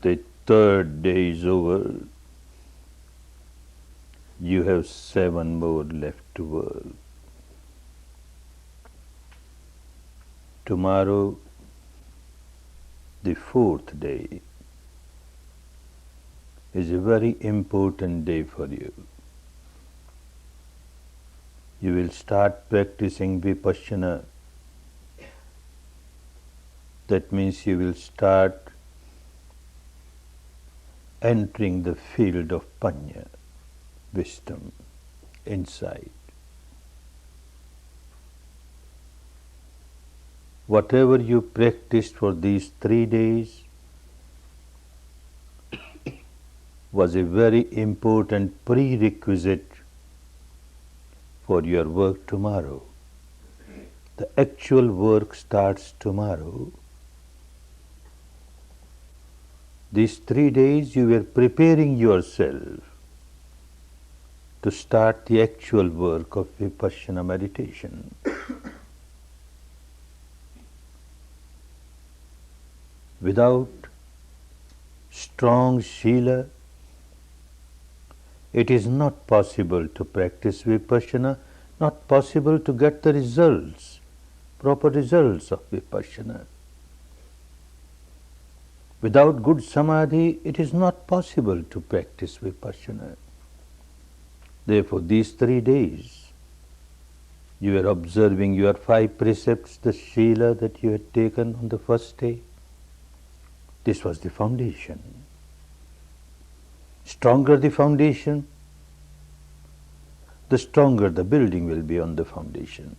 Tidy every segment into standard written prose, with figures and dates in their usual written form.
The third day is over. You have 7 more left to work. Tomorrow, the fourth day, is a very important day for you. You will start practicing Vipassana. That means you will start entering the field of Panya, wisdom, insight. Whatever you practiced for these 3 days was a very important prerequisite for your work tomorrow. The actual work starts tomorrow. These 3 days you were preparing yourself to start the actual work of Vipassana meditation. Without strong Sila, it is not possible to practice Vipassana, not possible to get the results, proper results of Vipassana. Without good Samadhi, it is not possible to practice Vipassana. Therefore, these 3 days, you are observing your 5 precepts, the Sila that you had taken on the first day. This was the foundation. Stronger the foundation, the stronger the building will be on the foundation.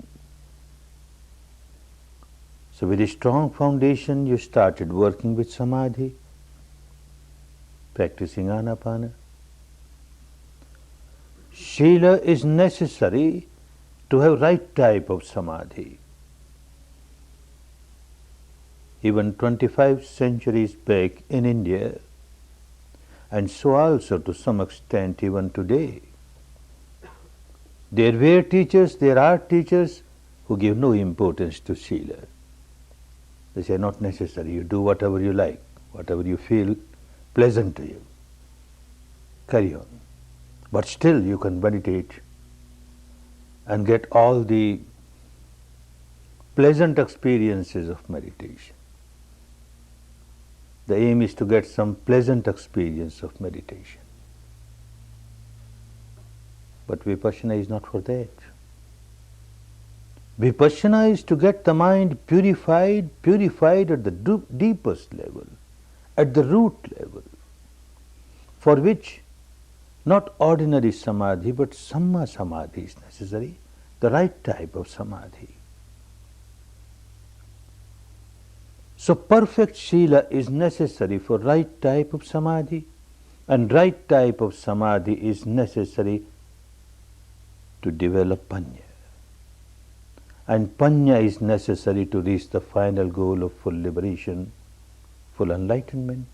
So with a strong foundation, you started working with Samadhi, practicing Anapana. Sila is necessary to have right type of Samadhi. Even 25 centuries back in India, and so also to some extent even today, there were teachers, there are teachers who give no importance to Sila. They say, not necessary, you do whatever you like, whatever you feel pleasant to you. Carry on. But still you can meditate and get all the pleasant experiences of meditation. The aim is to get some pleasant experience of meditation. But Vipassana is not for that. Vipassana is to get the mind purified at the deepest level, at the root level, for which not ordinary Samadhi but Samma Samadhi is necessary, the right type of Samadhi. So perfect Sila is necessary for right type of Samadhi, and right type of Samadhi is necessary to develop Panya. And Panya is necessary to reach the final goal of full liberation, full enlightenment.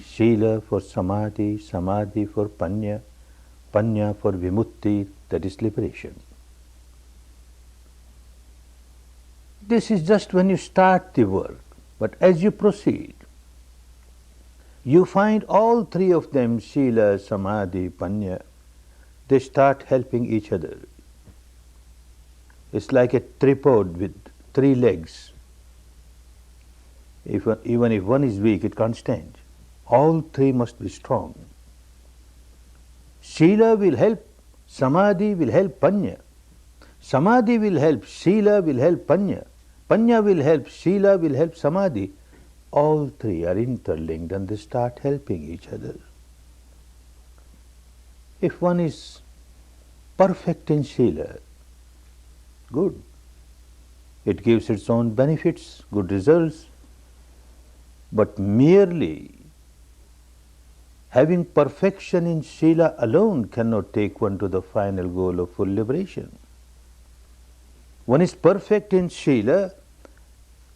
Sila for Samadhi, Samadhi for Panya, Panya for Vimutti, that is liberation. This is just when you start the work, but as you proceed, you find all 3 of them, Sila, Samadhi, Panya, they start helping each other. It's like a tripod with 3 legs. Even if one is weak, it can't stand. All 3 must be strong. Sila will help, Samadhi will help Panya. Samadhi will help, Sila will help Panya. Panya will help, Sila will help Samadhi. All 3 are interlinked and they start helping each other. If one is perfect in Sila, good. It gives its own benefits, good results. But merely having perfection in Sila alone cannot take one to the final goal of full liberation. One is perfect in Sila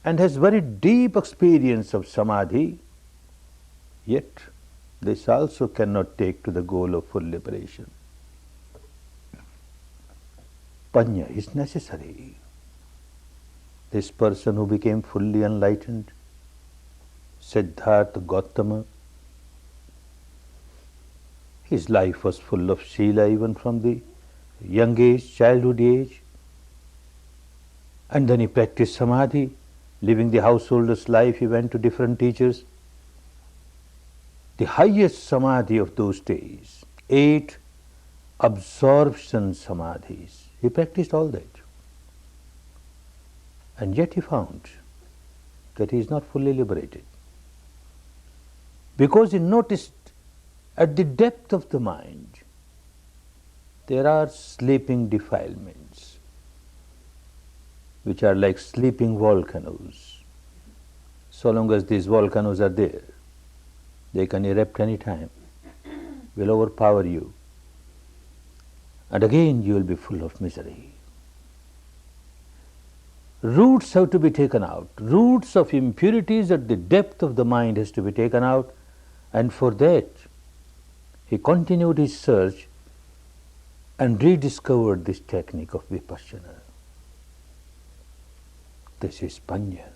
and has very deep experience of Samadhi, yet this also cannot take to the goal of full liberation. Panya is necessary. This person who became fully enlightened, Siddhartha Gautama. His life was full of Sila even from the young age, childhood age. And then he practiced Samadhi, living the householder's life. He went to different teachers. The highest Samadhi of those days, 8 absorption Samadhis. He practiced all that. And yet he found that he is not fully liberated. Because he noticed at the depth of the mind, there are sleeping defilements, which are like sleeping volcanoes. So long as these volcanoes are there, they can erupt any time, will overpower you, and again you will be full of misery. Roots have to be taken out. Roots of impurities at the depth of the mind has to be taken out, and for that he continued his search and rediscovered this technique of Vipassana. This is Panya.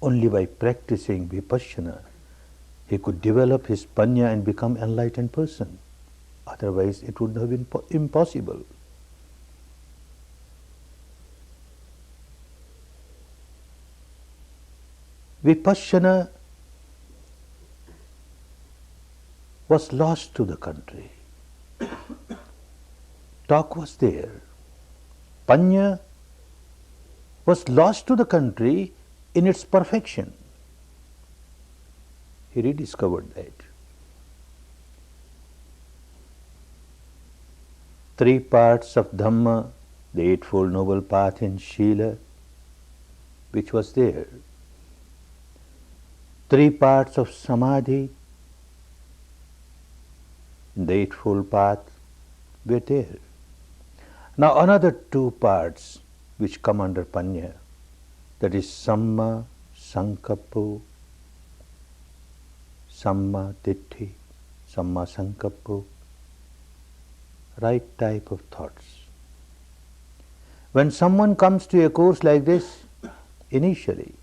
Only by practicing Vipassana he could develop his Panya and become an enlightened person. Otherwise it would have been impossible. Vipassana was lost to the country. Talk was there. Panya was lost to the country in its perfection. He rediscovered that. 3 parts of Dhamma, the Eightfold Noble Path in Sila, which was there. 3 parts of Samadhi, the Eightfold Path, were there. Now another 2 parts which come under Panya, that is Samma Sankappo, Samma Ditti, Samma Sankappo, right type of thoughts. When someone comes to a course like this, initially,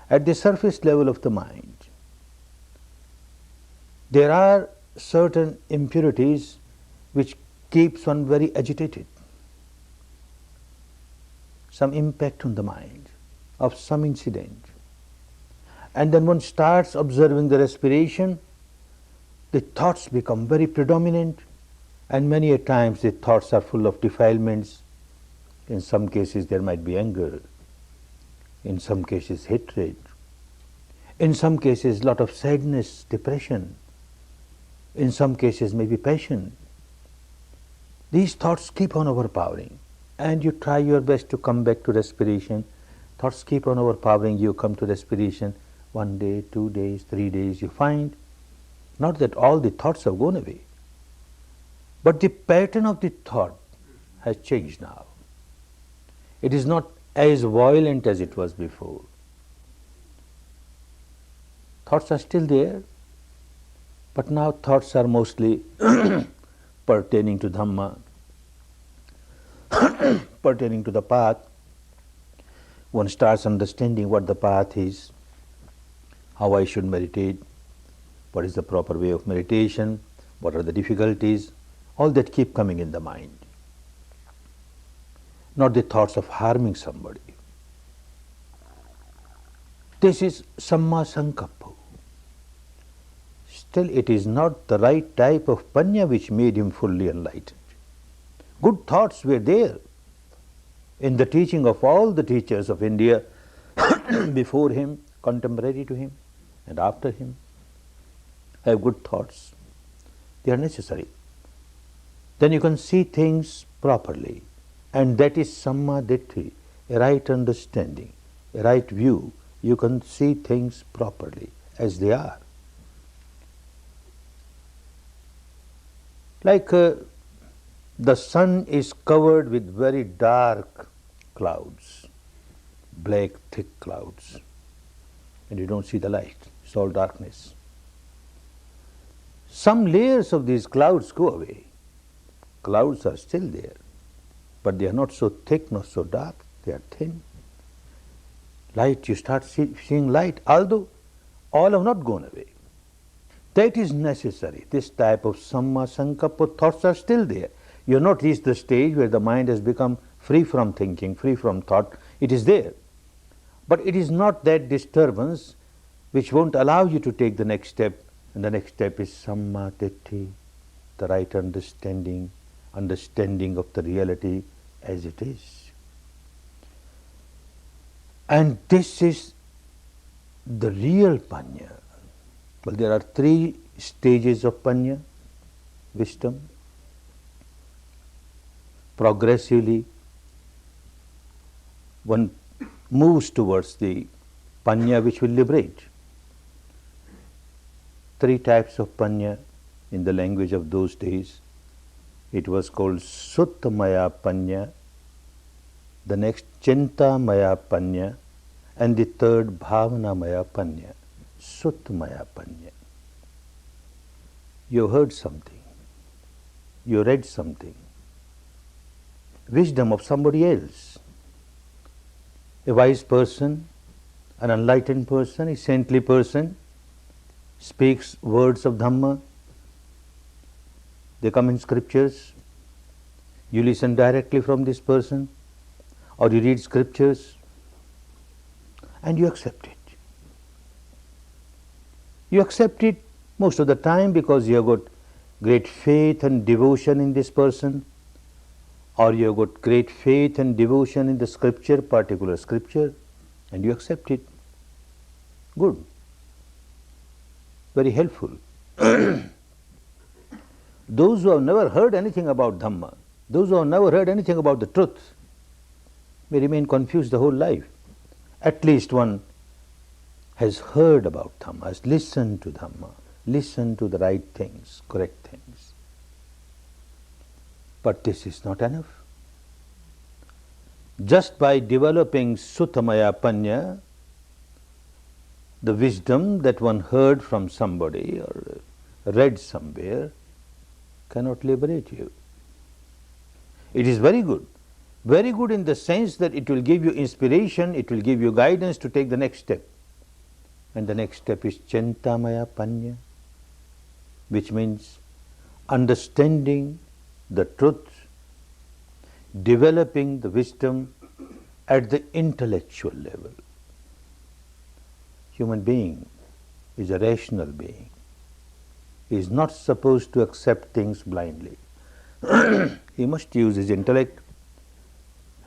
at the surface level of the mind, there are certain impurities which keeps one very agitated. Some impact on the mind of some incident. And then one starts observing the respiration, the thoughts become very predominant, and many a times the thoughts are full of defilements. In some cases there might be anger, in some cases hatred, in some cases lot of sadness, depression, in some cases maybe passion. These thoughts keep on overpowering, and you try your best to come back to respiration. Thoughts keep on overpowering, you come to respiration. 1 day, 2 days, 3 days, you find not that all the thoughts have gone away, but the pattern of the thought has changed now. It is not as violent as it was before. Thoughts are still there, but now thoughts are mostly pertaining to Dhamma, pertaining to the path. One starts understanding what the path is, how I should meditate, what is the proper way of meditation, what are the difficulties, all that keep coming in the mind. Not the thoughts of harming somebody. This is Samma Sankappa. Still it is not the right type of Panya which made him fully enlightened. Good thoughts were there in the teaching of all the teachers of India before him, contemporary to him, and after him. Have good thoughts. They are necessary. Then you can see things properly. And that is Samma Ditti, a right understanding, a right view. You can see things properly as they are. Like the sun is covered with very dark clouds, black thick clouds, and you don't see the light, it's all darkness. Some layers of these clouds go away. Clouds are still there, but they are not so thick, not so dark, they are thin. Light, you start seeing light, although All have not gone away. That is necessary. This type of samma sankappa thoughts are still there. You have not reached the stage where the mind has become free from thinking, free from thought. It is there. But it is not that disturbance which won't allow you to take the next step. And the next step is samma ditthi, the right understanding, understanding of the reality as it is. And this is the real panya. Well, there are 3 stages of panya, wisdom. Progressively, one moves towards the panya which will liberate. 3 types of panya in the language of those days. It was called Suttamaya panya, the next Chintamaya panya, and the third Bhavanamaya panya. Suttamaya panya. You heard something, you read something, wisdom of somebody else. A wise person, an enlightened person, a saintly person speaks words of Dhamma. They come in scriptures. You listen directly from this person, or you read scriptures and you accept it. You accept it most of the time because you have got great faith and devotion in this person, or you have got great faith and devotion in the scripture, particular scripture, and you accept it. Good. Very helpful. Those who have never heard anything about Dhamma, those who have never heard anything about the truth, may remain confused the whole life. At least one has heard about Dhamma, has listened to Dhamma, listened to the right things, correct things. But this is not enough. Just by developing Suttamaya panya, the wisdom that one heard from somebody or read somewhere, cannot liberate you. It is very good in the sense that it will give you inspiration, it will give you guidance to take the next step. And the next step is Chintamaya panya, which means understanding the truth, developing the wisdom at the intellectual level. Human being is a rational being. He is not supposed to accept things blindly. He must use his intellect,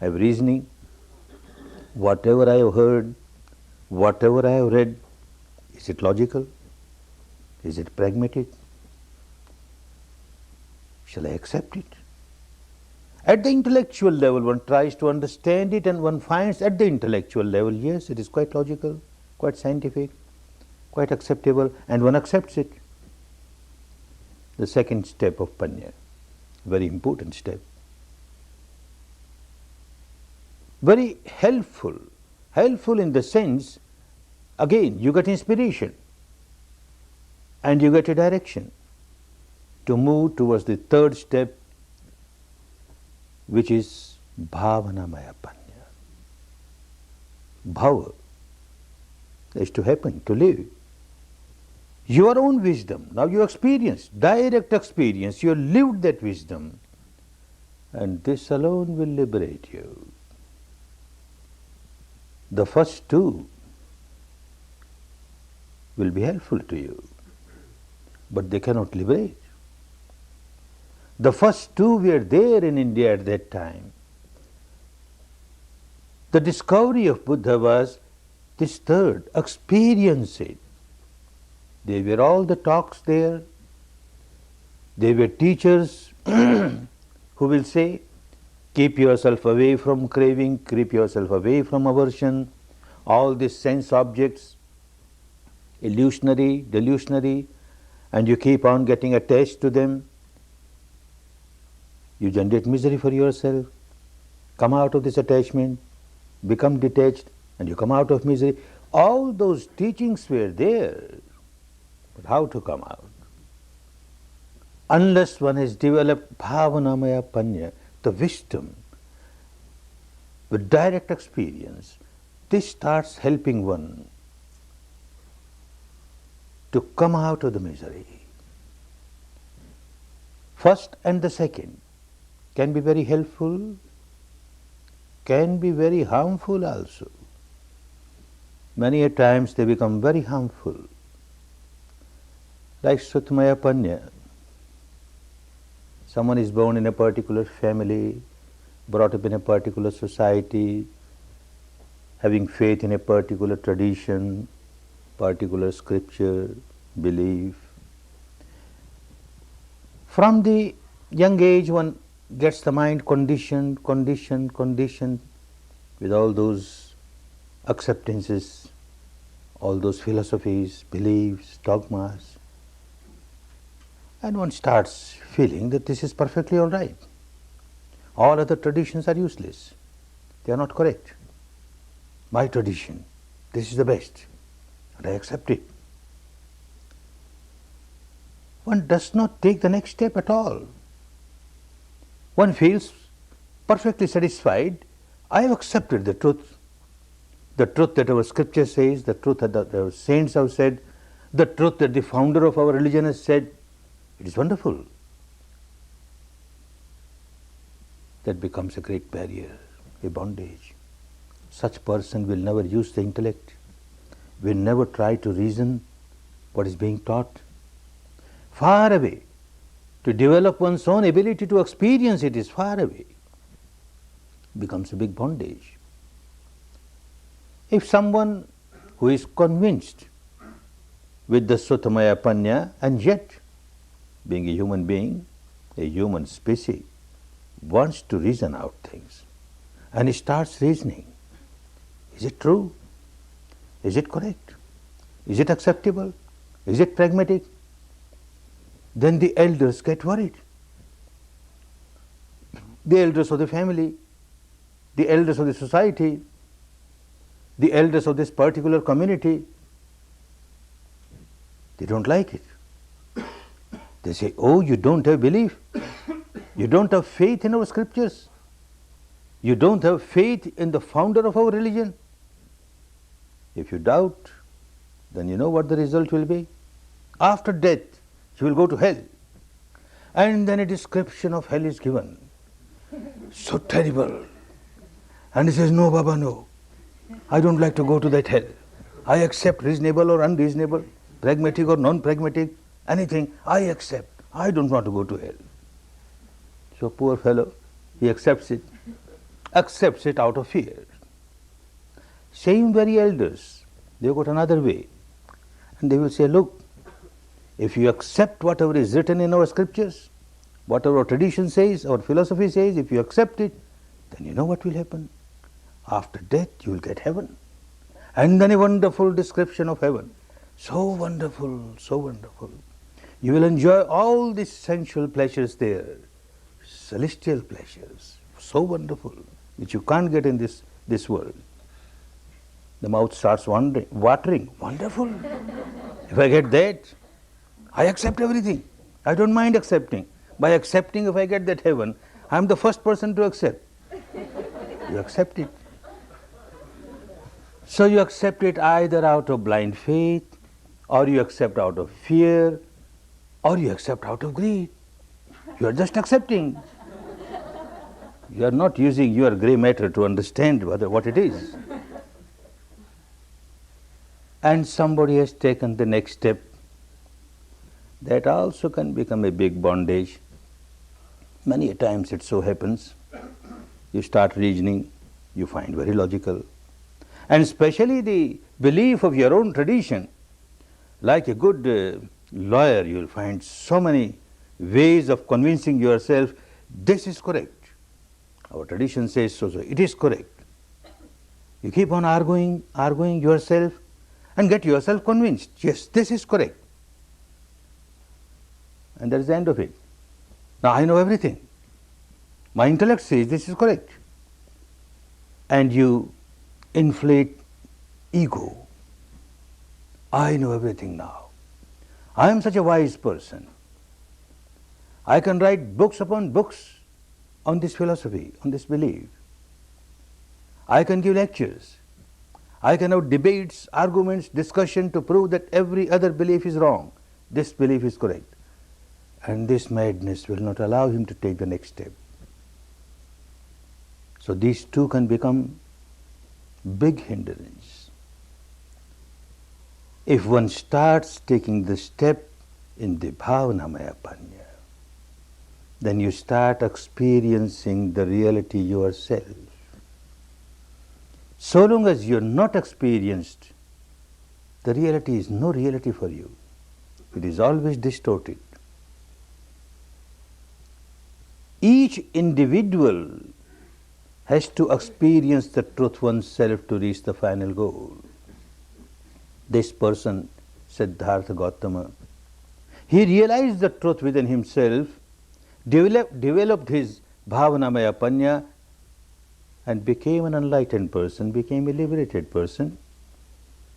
have reasoning. Whatever I have heard, whatever I have read, is it logical? Is it pragmatic? Shall I accept it? At the intellectual level, one tries to understand it and one finds at the intellectual level, yes, it is quite logical, quite scientific, quite acceptable, and one accepts it. The second step of panya, very important step. Very helpful in the sense, again, you get inspiration and you get a direction to move towards the third step, which is Bhavanamaya panya. Bhava is to happen, to live. Your own wisdom, now you experience, direct experience, you have lived that wisdom, and this alone will liberate you. The first 2 will be helpful to you, but they cannot liberate. The first 2 were there in India at that time. The discovery of Buddha was this third, experience it. There were all the talks there. There were teachers who will say, keep yourself away from craving, keep yourself away from aversion, all these sense objects, illusionary, delusionary, and you keep on getting attached to them. You generate misery for yourself. Come out of this attachment, become detached, and you come out of misery. All those teachings were there. But how to come out? Unless one has developed Bhavanamaya panya, the wisdom, with direct experience, this starts helping one to come out of the misery. First and the second can be very helpful, can be very harmful also. Many a times they become very harmful. Like Sutmaya Panya, someone is born in a particular family, brought up in a particular society, having faith in a particular tradition, particular scripture, belief. From the young age one gets the mind conditioned with all those acceptances, all those philosophies, beliefs, dogmas, and one starts feeling that this is perfectly all right. All other traditions are useless. They are not correct. My tradition, this is the best, and I accept it. One does not take the next step at all. One feels perfectly satisfied. I have accepted the truth that our scripture says, the truth that our saints have said, the truth that the founder of our religion has said. It is wonderful. That becomes a great barrier, a bondage. Such person will never use the intellect, will never try to reason what is being taught. Far away. To develop one's own ability to experience it is far away. Becomes a big bondage. If someone who is convinced with the Sutamaya Panya and yet, being a human being, a human species, wants to reason out things and he starts reasoning, is it true? Is it correct? Is it acceptable? Is it pragmatic? Then the elders get worried. The elders of the family, the elders of the society, the elders of this particular community, they don't like it. They say, oh, you don't have belief, you don't have faith in our scriptures, you don't have faith in the founder of our religion. If you doubt, then you know what the result will be. After death, you will go to hell. And then a description of hell is given. So terrible. And he says, no, Baba, no. I don't like to go to that hell. I accept reasonable or unreasonable, pragmatic or non-pragmatic, anything, I accept. I don't want to go to hell. So poor fellow, he accepts it out of fear. Same very elders, they got another way. And they will say, look, if you accept whatever is written in our scriptures, whatever our tradition says, our philosophy says, if you accept it, then you know what will happen. After death, you will get heaven. And then a wonderful description of heaven. So wonderful, so wonderful. You will enjoy all these sensual pleasures there, celestial pleasures, so wonderful, which you can't get in this world. The mouth starts watering, wonderful. If I get that, I accept everything. I don't mind accepting. By accepting, if I get that heaven, I am the first person to accept. You accept it. So you accept it either out of blind faith, or you accept out of fear, or you accept out of greed. You are just accepting. You are not using your grey matter to understand what it is. And somebody has taken the next step. That also can become a big bondage. Many a times it so happens. You start reasoning, you find very logical. And especially the belief of your own tradition. Like a good lawyer, you will find so many ways of convincing yourself, this is correct. Our tradition says so, it is correct. You keep on arguing yourself and get yourself convinced, yes, this is correct. And that is the end of it. Now I know everything. My intellect says this is correct. And you inflate ego. I know everything now. I am such a wise person. I can write books upon books on this philosophy, on this belief. I can give lectures. I can have debates, arguments, discussion to prove that every other belief is wrong. This belief is correct. And this madness will not allow him to take the next step. So these two can become big hindrance. If one starts taking the step in the Bhavanamaya Panya, then you start experiencing the reality yourself. So long as you are not experienced, the reality is no reality for you. It is always distorted. Each individual has to experience the truth oneself to reach the final goal. This person, Siddhartha Gautama, he realized the truth within himself, developed his Bhavanamaya Panya, and became an enlightened person, became a liberated person.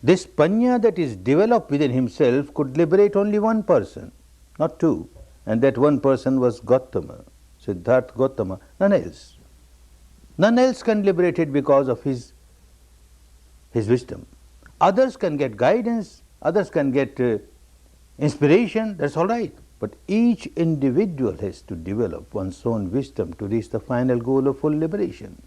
This Panya that is developed within himself could liberate only one person, not two. And that one person was Gautama, Siddhartha Gautama, none else. None else can liberate it because of his wisdom. Others can get guidance, others can get inspiration, that's all right. But each individual has to develop one's own wisdom to reach the final goal of full liberation.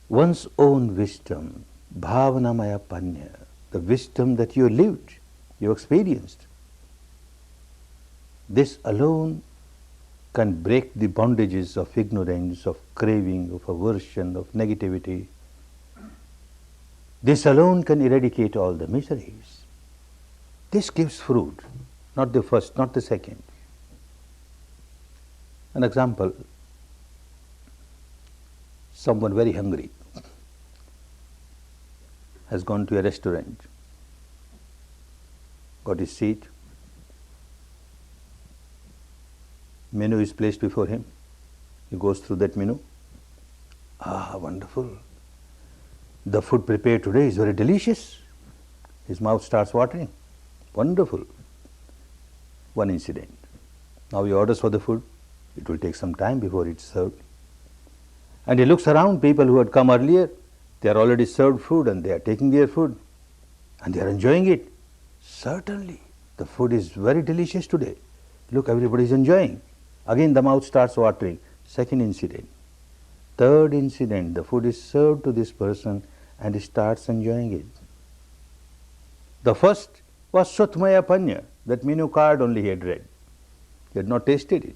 One's own wisdom, Bhavanamaya Panya, the wisdom that you lived, you experienced. This alone can break the bondages of ignorance, of craving, of aversion, of negativity. This alone can eradicate all the miseries. This gives fruit, not the first, not the second. An example, someone very hungry has gone to a restaurant, got his seat, menu is placed before him, he goes through that menu. Ah, wonderful. The food prepared today is very delicious. His mouth starts watering. Wonderful. One incident. Now he orders for the food. It will take some time before it's served. And he looks around, people who had come earlier, they are already served food and they are taking their food and they are enjoying it. Certainly, the food is very delicious today. Look, everybody is enjoying. Again the mouth starts watering. Second incident. Third incident, the food is served to this person and he starts enjoying it. The first was Sutmaya Panya, that menu card only he had read. He had not tasted it.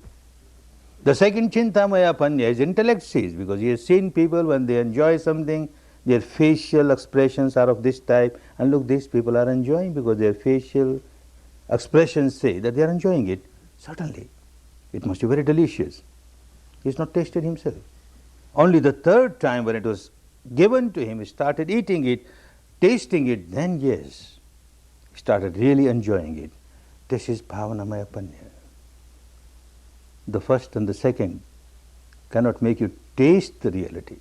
The second Chintamaya Panya, his intellect sees, because he has seen people when they enjoy something, their facial expressions are of this type, and look, these people are enjoying because their facial expressions say that they are enjoying it. Certainly, it must be very delicious. He has not tasted himself. Only the third time when it was given to him, he started eating it, tasting it, then yes, he started really enjoying it. This is Bhavanamaya Panya. The first and the second cannot make you taste the reality.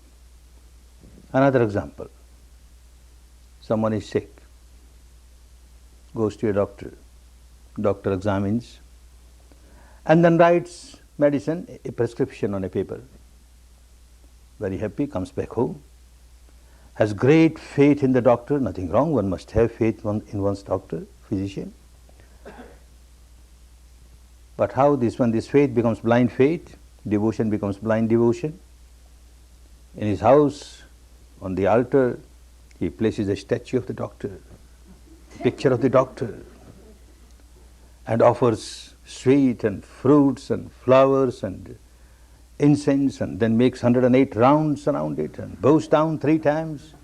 Another example, someone is sick, goes to a doctor, doctor examines and then writes medicine, a prescription on a paper. Very happy, comes back home, has great faith in the doctor, nothing wrong, one must have faith in one's doctor, physician. But how when this faith becomes blind faith, devotion becomes blind devotion? In his house, on the altar, he places a statue of the doctor, picture of the doctor, and offers sweet and fruits and flowers and incense, and then makes 108 rounds around it and bows down 3 times.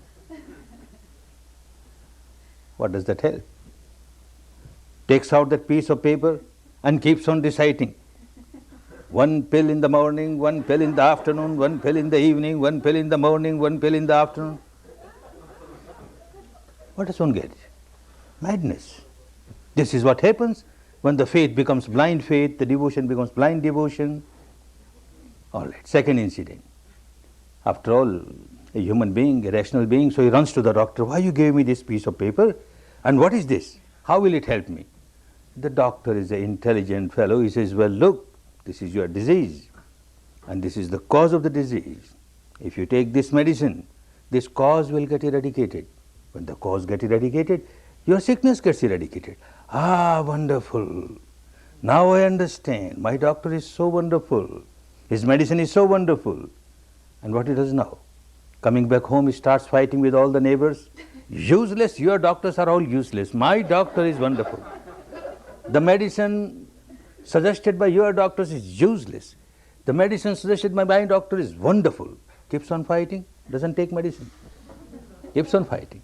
What does that help? Takes out that piece of paper and keeps on reciting. 1 pill in the morning, 1 pill in the afternoon, 1 pill in the evening, 1 pill in the morning, 1 pill in the afternoon. What does one get? Madness. This is what happens when the faith becomes blind faith, the devotion becomes blind devotion. All right, second incident. After all, a human being, a rational being, so he runs to the doctor. Why you gave me this piece of paper? And what is this? How will it help me? The doctor is an intelligent fellow. He says, well, look, this is your disease and this is the cause of the disease. If you take this medicine this cause will get eradicated. When the cause gets eradicated, your sickness gets eradicated. Ah, wonderful. Now I understand. My doctor is so wonderful. His medicine is so wonderful. And what he does now? Coming back home, he starts fighting with all the neighbors. Useless, your doctors are all useless. My doctor is wonderful. The medicine suggested by your doctors is useless. The medicine suggested by my doctor is wonderful. Keeps on fighting, doesn't take medicine. Keeps on fighting.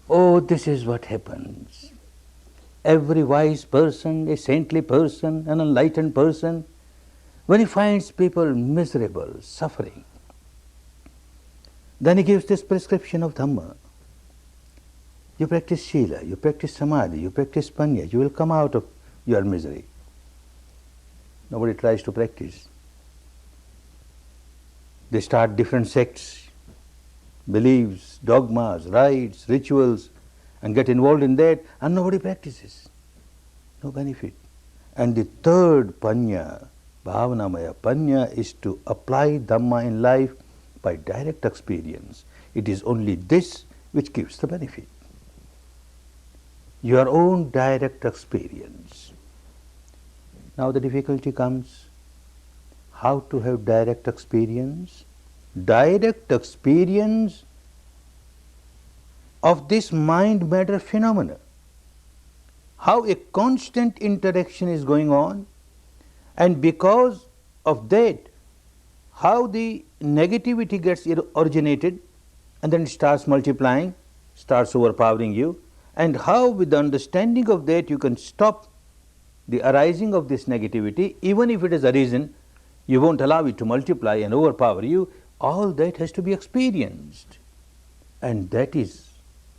Oh, this is what happens. Every wise person, a saintly person, an enlightened person, when he finds people miserable, suffering, then he gives this prescription of Dhamma. You practice Sila, you practice Samadhi, you practice Panya, you will come out of your misery. Nobody tries to practice. They start different sects, beliefs, dogmas, rites, rituals, and get involved in that, and nobody practices. No benefit. And the third Panya, Bhavanamaya Panya, is to apply Dhamma in life by direct experience. It is only this which gives the benefit. Your own direct experience. Now the difficulty comes, how to have direct experience? Direct experience of this mind-matter phenomena. How a constant interaction is going on, and because of that, how the negativity gets originated and then it starts multiplying, starts overpowering you, and how with the understanding of that you can stop the arising of this negativity. Even if it has arisen, you won't allow it to multiply and overpower you. All that has to be experienced, and that is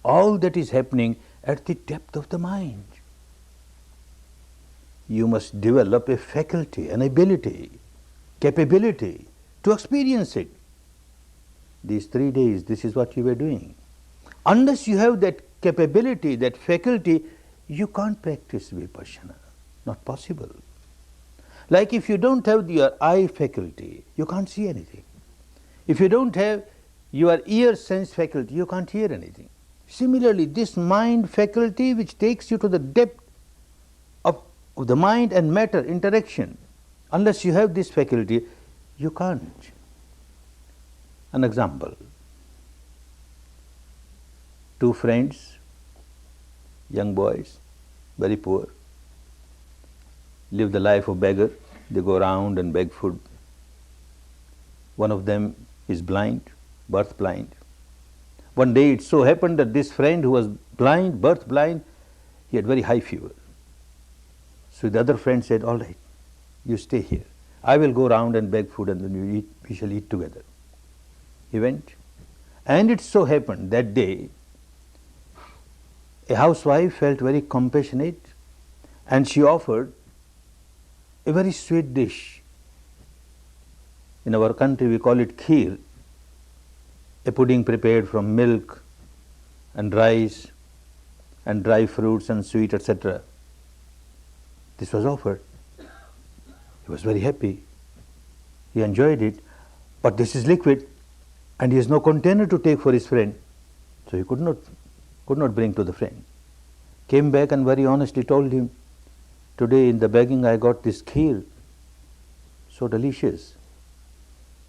all that is happening at the depth of the mind. You must develop a faculty, an ability, capability to experience it. These 3 days, this is what you were doing. Unless you have that capability, that faculty, you can't practice Vipassana. Not possible. Like if you don't have your eye faculty, you can't see anything. If you don't have your ear sense faculty, you can't hear anything. Similarly, this mind faculty which takes you to the depth of the mind and matter interaction, unless you have this faculty, you can't. An example. 2 friends, young boys, very poor, live the life of beggar. They go around and beg food. One of them is blind, birth blind. One day it so happened that this friend who was blind, birth blind, he had very high fever. So the other friend said, all right, you stay here. I will go around and beg food and then we shall eat together. He went. And it so happened that day, a housewife felt very compassionate and she offered a very sweet dish. In our country we call it kheer, a pudding prepared from milk and rice and dry fruits and sweet, etc. This was offered. He was very happy. He enjoyed it. But this is liquid and he has no container to take for his friend. So he could not bring to the friend. Came back and very honestly told him, today in the begging I got this kheer, so delicious.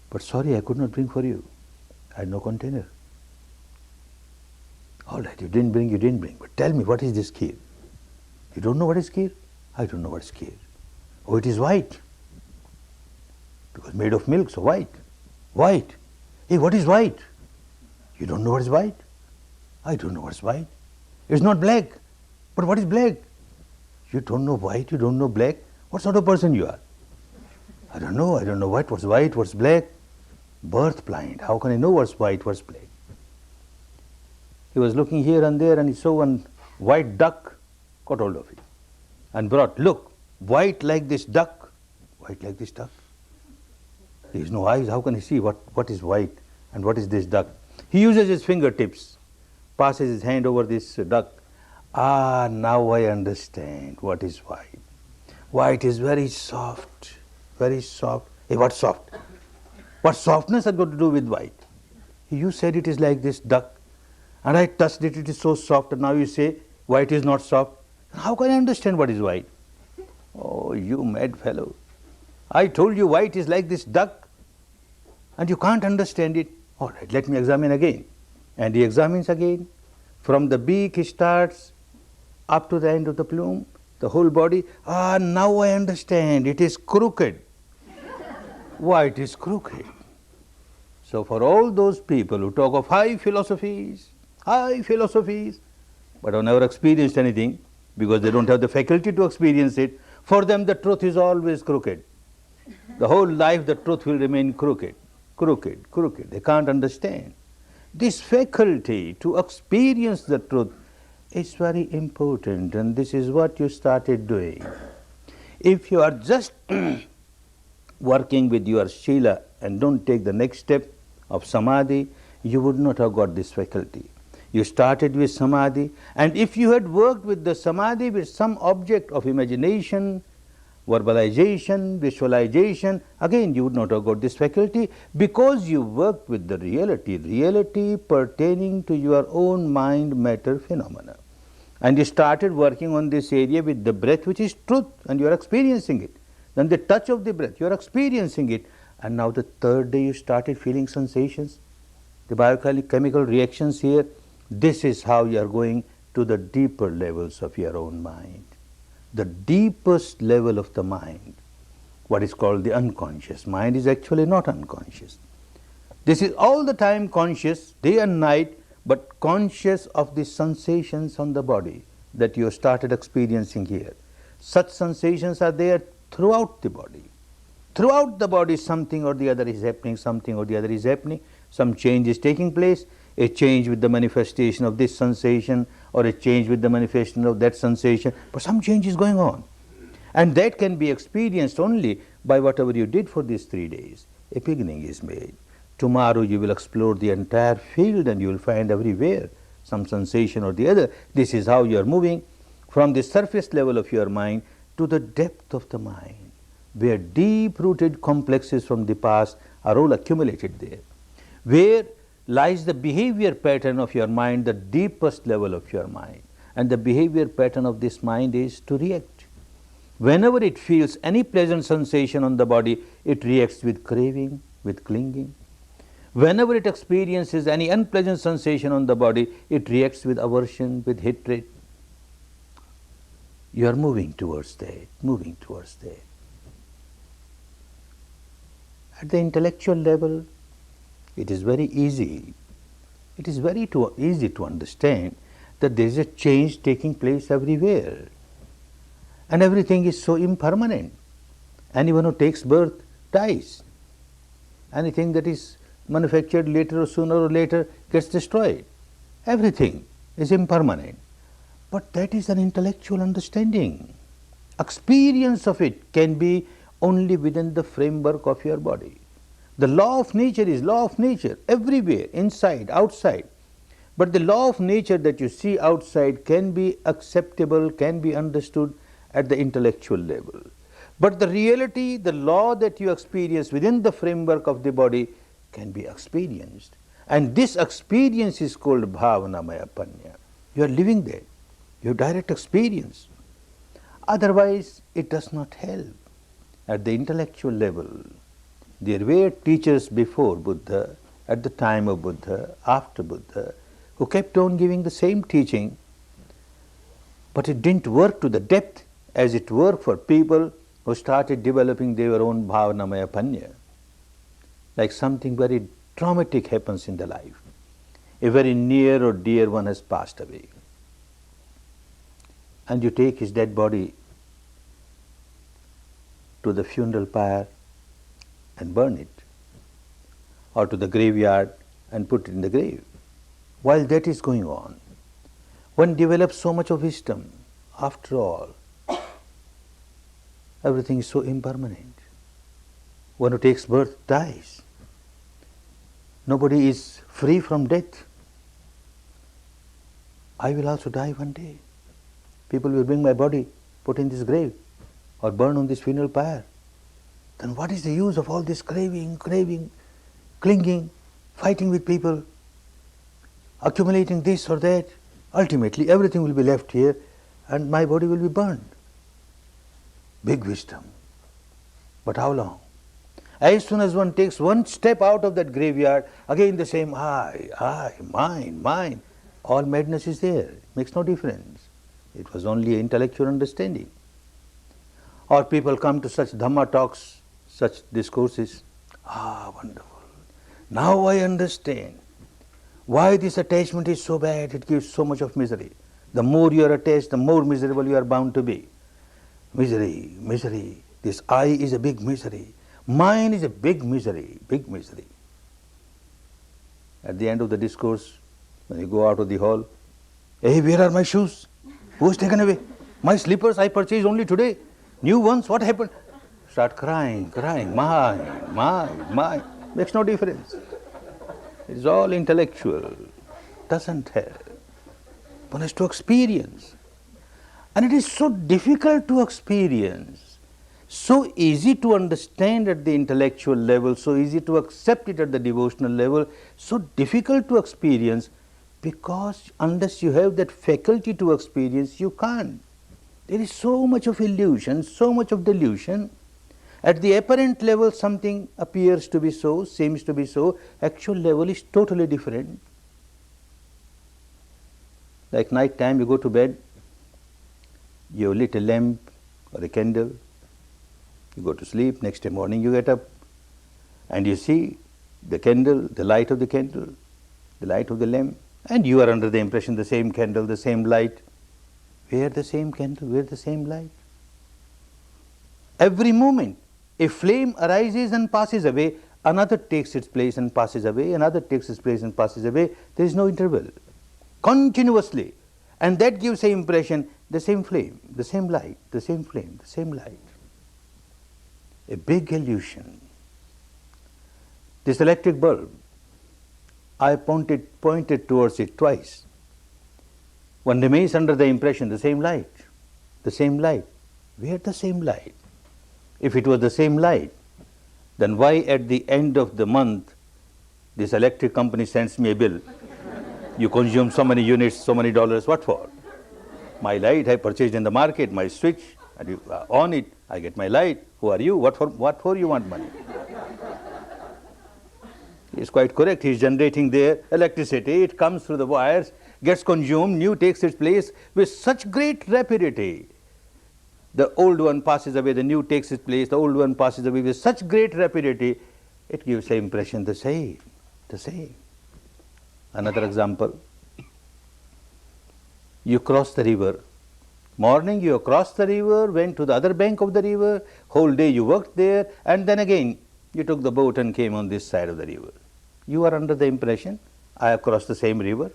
But sorry, I could not bring for you. I had no container. All right, you didn't bring. But tell me, what is this kheer? You don't know what is kheer? I don't know what is kheer. Oh, it is white. Because made of milk, so white. White. Hey, what is white? You don't know what is white? I don't know what is white. It's not black. But what is black? You don't know white, you don't know black. What sort of person you are? I don't know what's white, what's black. Birth blind. How can I know what's white, what's black? He was looking here and there and he saw one white duck, caught hold of it and brought, look, white like this duck, white like this duck. He has no eyes, how can he see what is white and what is this duck? He uses his fingertips, passes his hand over this duck. Ah, now I understand what is white. White is very soft, very soft. Hey, what's soft? What softness has got to do with white? You said it is like this duck, and I touched it, it is so soft, and now you say white is not soft. How can I understand what is white? Oh, you mad fellow. I told you white is like this duck, and you can't understand it. All right, let me examine again. And he examines again. From the beak he starts up to the end of the plume, the whole body. Ah, now I understand. It is crooked. Why it is crooked? So for all those people who talk of high philosophies, but have never experienced anything because they don't have the faculty to experience it, for them the truth is always crooked. The whole life the truth will remain crooked. They can't understand. This faculty to experience the truth is very important, and this is what you started doing. If you are just working with your Shila and don't take the next step of Samadhi, you would not have got this faculty. You started with Samadhi, and if you had worked with the Samadhi with some object of imagination, verbalization, visualization, again you would not have got this faculty, because you worked with the reality pertaining to your own mind matter phenomena. And you started working on this area with the breath, which is truth, and you are experiencing it. Then the touch of the breath, you are experiencing it. And now the third day you started feeling sensations, the biochemical reactions here. This is how you are going to the deeper levels of your own mind. The deepest level of the mind, what is called the unconscious mind, is actually not unconscious. This is all the time conscious, day and night, but conscious of the sensations on the body that you started experiencing here. Such sensations are there throughout the body. Throughout the body something or the other is happening, some change is taking place, a change with the manifestation of this sensation or a change with the manifestation of that sensation, but some change is going on. And that can be experienced only by whatever you did for these 3 days. A beginning is made. Tomorrow you will explore the entire field and you will find everywhere some sensation or the other. This is how you are moving from the surface level of your mind to the depth of the mind, where deep-rooted complexes from the past are all accumulated there, where lies the behavior pattern of your mind, the deepest level of your mind. And the behavior pattern of this mind is to react. Whenever it feels any pleasant sensation on the body, it reacts with craving, with clinging. Whenever it experiences any unpleasant sensation on the body, it reacts with aversion, with hatred. You are moving towards that. At the intellectual level, it is very easy. It is very easy to understand that there is a change taking place everywhere. And everything is so impermanent. Anyone who takes birth dies. Anything that is manufactured later or sooner or later gets destroyed. Everything is impermanent. But that is an intellectual understanding. Experience of it can be only within the framework of your body. The law of nature is law of nature everywhere, inside, outside. But the law of nature that you see outside can be acceptable, can be understood at the intellectual level. But the reality, the law that you experience within the framework of the body can be experienced. And this experience is called bhavanamaya panya. You are living there. You have direct experience. Otherwise, it does not help. At the intellectual level, there were teachers before Buddha, at the time of Buddha, after Buddha, who kept on giving the same teaching, but it didn't work to the depth as it worked for people who started developing their own bhavanamaya panya. Like something very traumatic happens in the life. A very near or dear one has passed away. And you take his dead body to the funeral pyre and burn it, or to the graveyard and put it in the grave. While that is going on, one develops so much of wisdom. After all, everything is so impermanent. One who takes birth dies. Nobody is free from death. I will also die one day. People will bring my body, put in this grave, or burn on this funeral pyre. Then what is the use of all this craving, clinging? fighting with people, accumulating this or that. Ultimately, everything will be left here and my body will be burned. Big wisdom. But how long? As soon as one takes one step out of that graveyard, again the same I, mine. All madness is there. Makes no difference. It was only intellectual understanding. Or people come to such Dhamma talks, such discourses. Wonderful. Now I understand why this attachment is so bad. It gives so much of misery. The more you are attached, the more miserable you are bound to be. Misery, misery. This I is a big misery. Mine is a big misery, big misery. At the end of the discourse, when you go out of the hall, hey, where are my shoes? Who has taken away? My slippers I purchased only today. New ones, what happened? Start crying, mine. Makes no difference. It's all intellectual. Doesn't have. One has to experience. And it is so difficult to experience, so easy to understand at the intellectual level, so easy to accept it at the devotional level, so difficult to experience, because unless you have that faculty to experience, you can't. There is so much of illusion, so much of delusion. At the apparent level, something appears to be so, seems to be so, actual level is totally different. Like night time, you go to bed, you lit a lamp or a candle, you go to sleep, next day morning you get up and you see the candle, the light of the candle, the light of the lamp, and you are under the impression the same candle, the same light. Where the same candle, where the same light? Every moment a flame arises and passes away, another takes its place and passes away, another takes its place and passes away. There is no interval. Continuously. And that gives the impression, the same flame, the same light, the same flame, the same light. A big illusion. This electric bulb, I pointed towards it twice. One remains under the impression, the same light, the same light. Where the same light? If it was the same light, then why at the end of the month this electric company sends me a bill? You consume so many units, so many dollars, what for? My light I purchased in the market, my switch, and you on it, I get my light. Who are you? What for you want money? He is quite correct. He is generating their electricity. It comes through the wires, gets consumed, new takes its place with such great rapidity. The old one passes away, the new takes its place, the old one passes away with such great rapidity, it gives the impression the same, the same. Another example, you cross the river. Morning you cross the river, went to the other bank of the river, whole day you worked there, and then again you took the boat and came on this side of the river. You are under the impression, I have crossed the same river.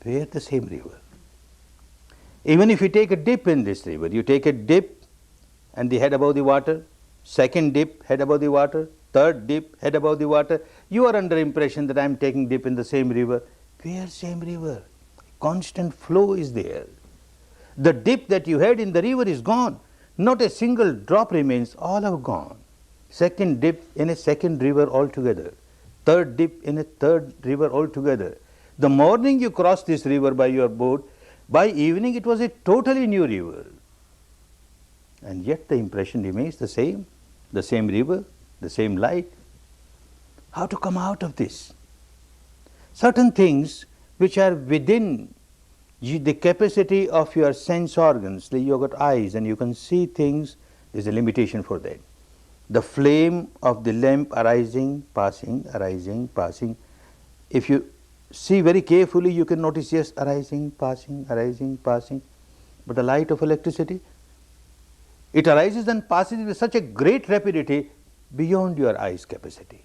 Where the same river? Even if you take a dip in this river, you take a dip and the head above the water, second dip, head above the water, third dip, head above the water, you are under impression that I am taking dip in the same river. Where same river? Constant flow is there. The dip that you had in the river is gone. Not a single drop remains, all have gone. Second dip in a second river altogether. Third dip in a third river altogether. The morning you crossed this river by your boat, by evening it was a totally new river. And yet the impression remains the same river, the same light. How to come out of this? Certain things which are within the capacity of your sense organs, like you have got eyes and you can see things, there is a limitation for that. The flame of the lamp arising, passing, if you see very carefully, you can notice, yes, arising, passing. But the light of electricity, it arises and passes with such a great rapidity beyond your eyes' capacity.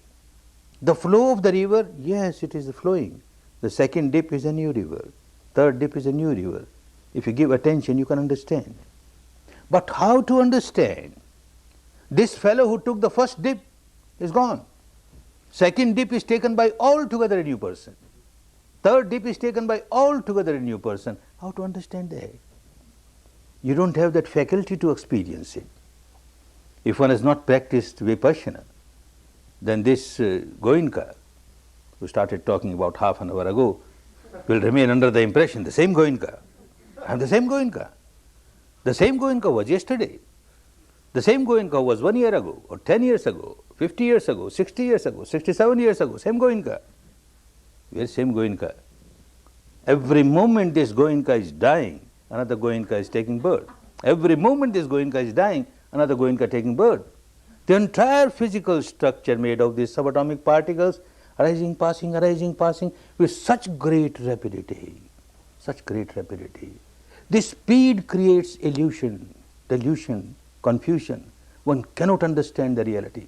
The flow of the river, yes, it is flowing. The second dip is a new river. Third dip is a new river. If you give attention, you can understand. But how to understand? This fellow who took the first dip is gone. Second dip is taken by altogether a new person. Third dip is taken by altogether a new person. How to understand that? You don't have that faculty to experience it. If one has not practiced Vipassana, then this Goenka, who started talking about half an hour ago, will remain under the impression, the same Goenka. I am the same Goenka. The same Goenka was yesterday. The same Goenka was 1 year ago, or 10 years ago, 50 years ago, 60 years ago, 67 years ago, same Goenka. We are same Goenka. Every moment this Goenka is dying, another Goenka is taking birth. Every moment this Goenka is dying, another Goenka taking birth. The entire physical structure made of these subatomic particles arising, passing with such great rapidity, such great rapidity. This speed creates illusion, delusion, confusion. One cannot understand the reality.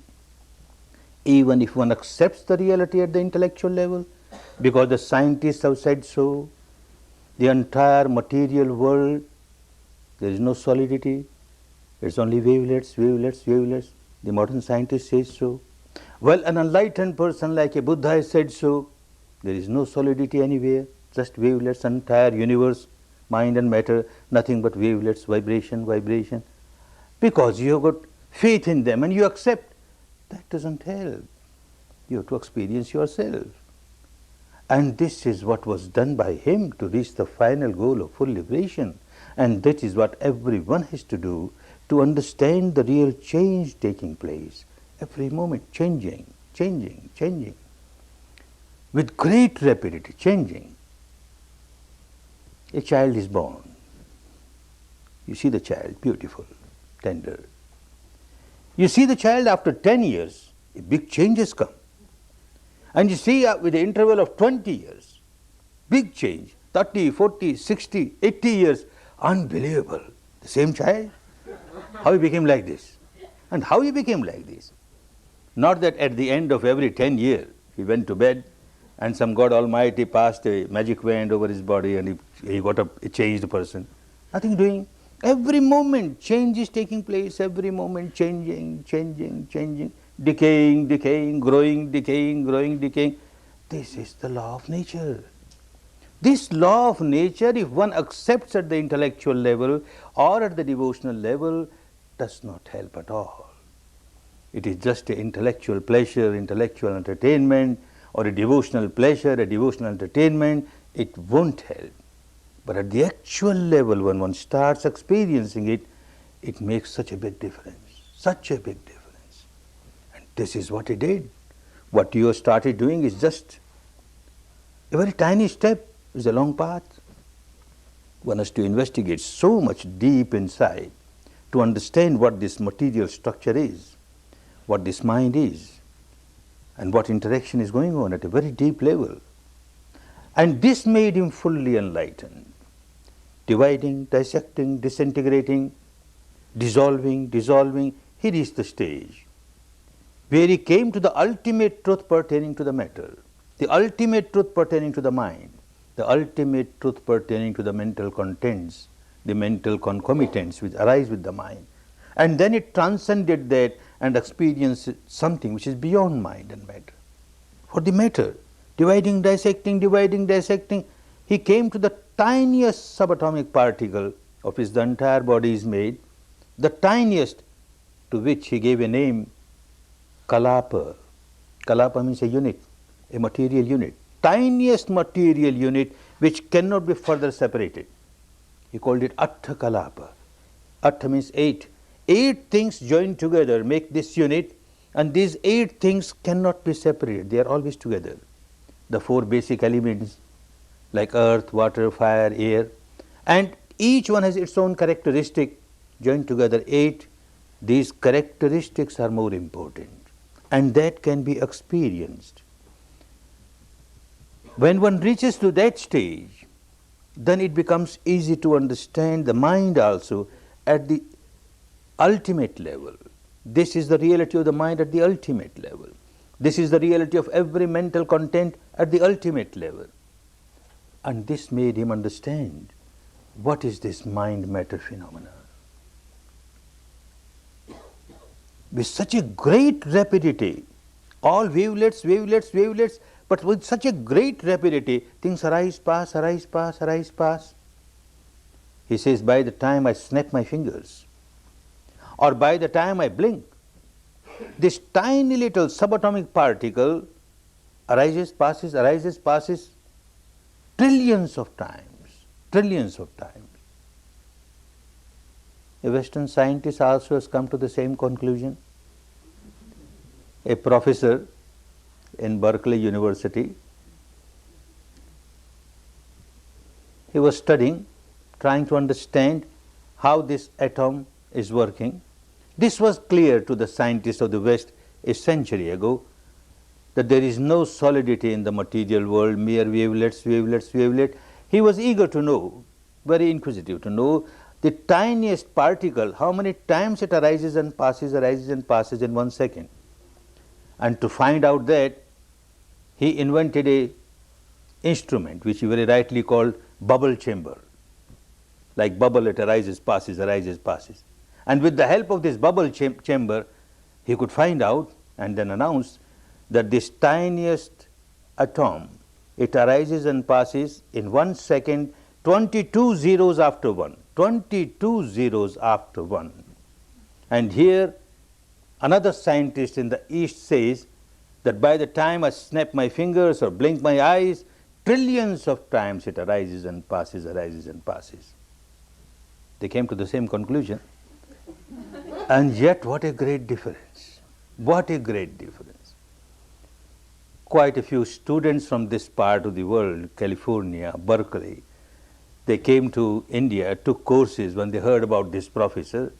Even if one accepts the reality at the intellectual level, because the scientists have said so, the entire material world, there is no solidity, it's only wavelets, wavelets, wavelets. The modern scientist says so. Well, an enlightened person like a Buddha has said so. There is no solidity anywhere, just wavelets, entire universe, mind and matter, nothing but wavelets, vibration, vibration. Because you have got faith in them and you accept, that doesn't help. You have to experience yourself. And this is what was done by him to reach the final goal of full liberation. And that is what everyone has to do to understand the real change taking place. Every moment changing, changing, changing. With great rapidity, changing. A child is born. You see the child, beautiful, tender. You see the child after 10 years, a big change has come. And you see with the interval of 20 years, big change, 30, 40, 60, 80 years, unbelievable. The same child, how he became like this. And how he became like this. Not that at the end of every 10 years, he went to bed and some God Almighty passed a magic wand over his body and he got a changed person. Nothing doing. Every moment change is taking place, every moment changing, changing, changing, decaying, decaying, growing, decaying, growing, decaying. This is the law of nature. This law of nature, if one accepts at the intellectual level or at the devotional level, does not help at all. It is just an intellectual pleasure, intellectual entertainment, or a devotional pleasure, a devotional entertainment. It won't help. But at the actual level, when one starts experiencing it, it makes such a big difference, such a big difference. And this is what he did. What you started doing is just a very tiny step, is a long path. One has to investigate so much deep inside to understand what this material structure is, what this mind is, and what interaction is going on at a very deep level. And this made him fully enlightened. Dividing, dissecting, disintegrating, dissolving, dissolving, he reached the stage where he came to the ultimate truth pertaining to the matter, the ultimate truth pertaining to the mind, the ultimate truth pertaining to the mental contents, the mental concomitants which arise with the mind. And then it transcended that and experienced something which is beyond mind and matter. For the matter, dividing, dissecting, he came to the tiniest subatomic particle of which the entire body is made, the tiniest, to which he gave a name, Kalapa. Kalapa means a unit, a material unit, tiniest material unit which cannot be further separated. He called it Atta Kalapa. Atta means 8. 8 things joined together make this unit, and these 8 things cannot be separated. They are always together. The 4 basic elements like earth, water, fire, air, and each one has its own characteristic, joined together 8. These characteristics are more important, and that can be experienced. When one reaches to that stage, then it becomes easy to understand the mind also at the ultimate level. This is the reality of the mind at the ultimate level. This is the reality of every mental content at the ultimate level. And this made him understand what is this mind-matter phenomena. With such a great rapidity, all wavelets, wavelets, wavelets, but with such a great rapidity, things arise, pass, arise, pass, arise, pass. He says, by the time I snap my fingers, or by the time I blink, this tiny little subatomic particle arises, passes trillions of times, trillions of times. A Western scientist also has come to the same conclusion. A professor in Berkeley University, he was studying, trying to understand how this atom is working. This was clear to the scientists of the West a century ago, that there is no solidity in the material world, mere wavelets, wavelets, wavelets. He was eager to know, very inquisitive to know the tiniest particle, how many times it arises and passes in 1 second. And to find out that, he invented a instrument which he very rightly called bubble chamber. Like bubble, it arises, passes, arises, passes. And with the help of this bubble chamber, he could find out and then announce that this tiniest atom, it arises and passes in 1 second, 22 zeros after 1, 22 zeros after 1. And here another scientist in the East says that by the time I snap my fingers or blink my eyes, trillions of times it arises and passes, arises and passes. They came to the same conclusion. And yet what a great difference, what a great difference. Quite a few students from this part of the world, California, Berkeley, they came to India, took courses when they heard about this professor,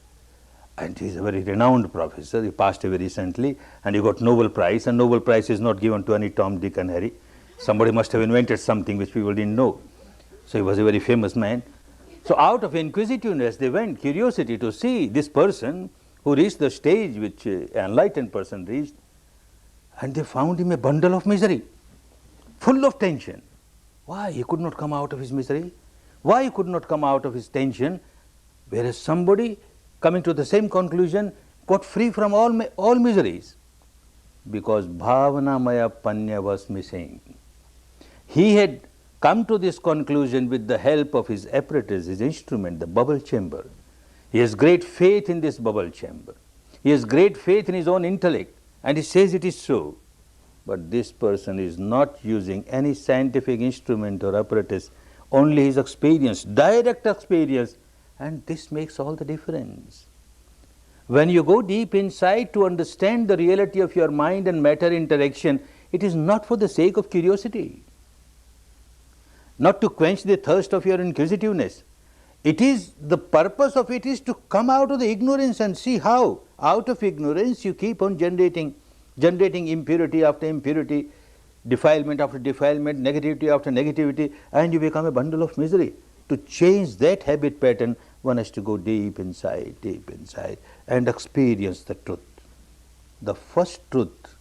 and he is a very renowned professor. He passed away recently and he got Nobel Prize, and Nobel Prize is not given to any Tom, Dick and Harry. Somebody must have invented something which people didn't know. So he was a very famous man. So out of inquisitiveness they went, curiosity to see this person who reached the stage which an enlightened person reached, and they found him a bundle of misery, full of tension. Why he could not come out of his misery? Why he could not come out of his tension? Whereas somebody coming to the same conclusion got free from all miseries, because Bhavanamaya Panya was missing. He had come to this conclusion with the help of his apparatus, his instrument, the bubble chamber. He has great faith in this bubble chamber. He has great faith in his own intellect, and he says it is so. But this person is not using any scientific instrument or apparatus, only his experience, direct experience, and this makes all the difference. When you go deep inside to understand the reality of your mind and matter interaction, it is not for the sake of curiosity, not to quench the thirst of your inquisitiveness. It is, the purpose of it is to come out of the ignorance and see how out of ignorance you keep on generating impurity after impurity, defilement after defilement, negativity after negativity, and you become a bundle of misery. To change that habit pattern, one has to go deep inside, and experience the truth. The first truth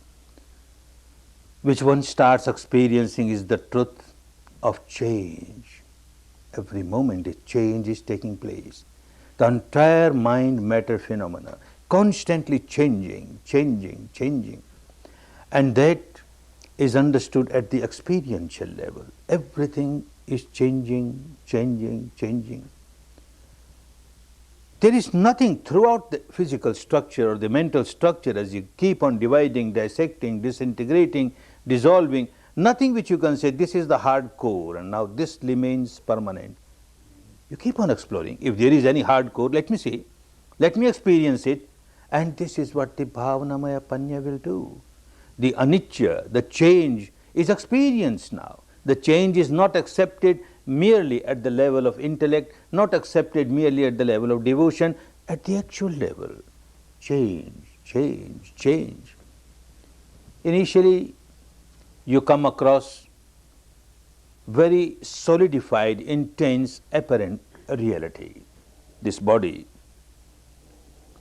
which one starts experiencing is the truth of change. Every moment a change is taking place. The entire mind-matter phenomena, constantly changing. And that is understood at the experiential level. Everything is changing. There is nothing throughout the physical structure or the mental structure, as you keep on dividing, dissecting, disintegrating, dissolving, nothing which you can say this is the hard core and now this remains permanent. You keep on exploring. If there is any hard core, let me see, let me experience it, and this is what the Bhavanamaya Panya will do. The anicca, the change, is experienced now. The change is not accepted merely at the level of intellect, not accepted merely at the level of devotion, at the actual level. Change. Initially, you come across very solidified, intense, apparent reality. This body,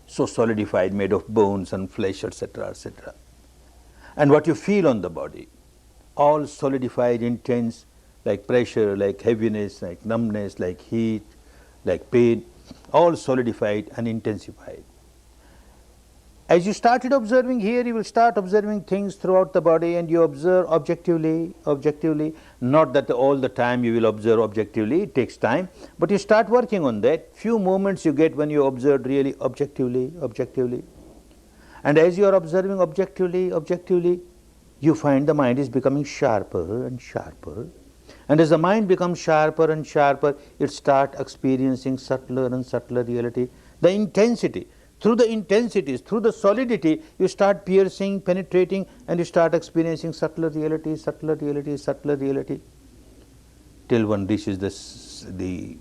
so solidified, made of bones and flesh, etc., etc. And what you feel on the body, all solidified, intense, like pressure, like heaviness, like numbness, like heat, like pain, all solidified and intensified. As you started observing here, you will start observing things throughout the body, and you observe objectively, not that all the time you will observe objectively, it takes time, but you start working on that. Few moments you get when you observe really objectively. And as you are observing objectively, you find the mind is becoming sharper and sharper. And as the mind becomes sharper and sharper, it starts experiencing subtler and subtler reality. The intensity, through the intensities, through the solidity, you start piercing, penetrating, and you start experiencing subtler reality, subtler reality, subtler reality, till one reaches the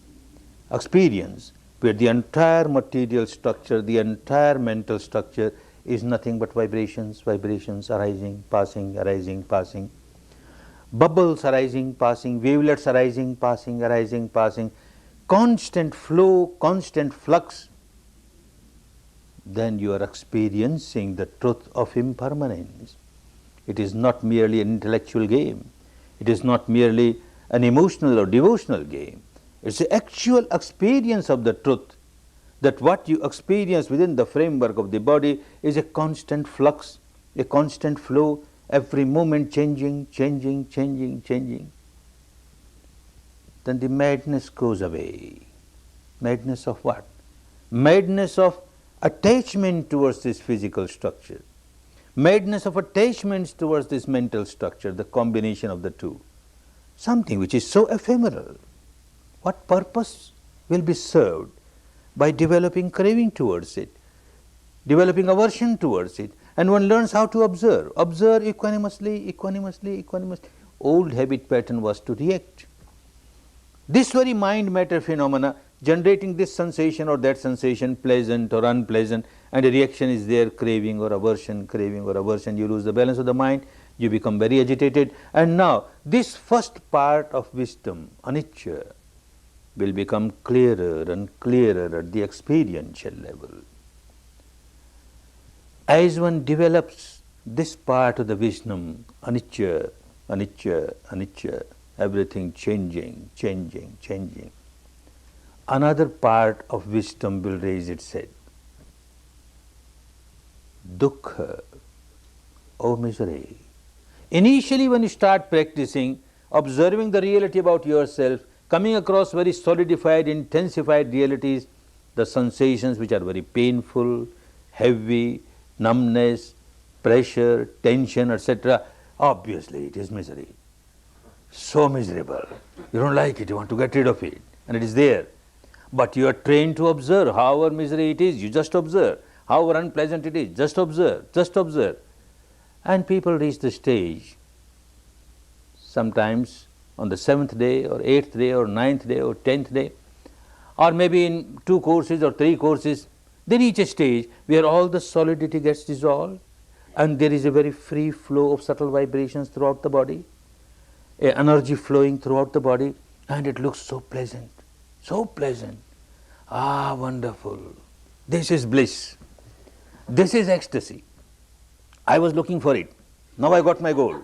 experience where the entire material structure, the entire mental structure is nothing but vibrations, vibrations arising, passing, arising, passing. Bubbles arising, passing, wavelets arising, passing, constant flow, constant flux. Then you are experiencing the truth of impermanence. It is not merely an intellectual game. It is not merely an emotional or devotional game. It's the actual experience of the truth, that what you experience within the framework of the body is a constant flux, a constant flow, every moment changing, changing, changing, changing. Then the madness goes away. Madness of what? Madness of attachment towards this physical structure. Madness of attachments towards this mental structure, the combination of the two. Something which is so ephemeral. What purpose will be served by developing craving towards it, developing aversion towards it? And one learns how to observe. Observe equanimously, equanimously, equanimously. Old habit pattern was to react. This very mind-matter phenomena generating this sensation or that sensation, pleasant or unpleasant, and a reaction is there, craving or aversion, you lose the balance of the mind, you become very agitated. And now this first part of wisdom, anicca, will become clearer and clearer at the experiential level. As one develops this part of the wisdom, anicca, anicca, anicca, everything changing, changing, changing, another part of wisdom will raise its head. Dukkha, oh misery. Initially when you start practicing, observing the reality about yourself, coming across very solidified, intensified realities, the sensations which are very painful, heavy, numbness, pressure, tension, etc., obviously it is misery. So miserable. You don't like it, you want to get rid of it, and it is there. But you are trained to observe. However misery it is, you just observe. However unpleasant it is, just observe, just observe. And people reach the stage, sometimes on the 7th day or 8th day or 9th day or 10th day, or maybe in 2 courses or 3 courses, they reach a stage where all the solidity gets dissolved and there is a very free flow of subtle vibrations throughout the body, energy flowing throughout the body, and it looks so pleasant, so pleasant. Ah, wonderful. This is bliss. This is ecstasy. I was looking for it. Now I got my goal.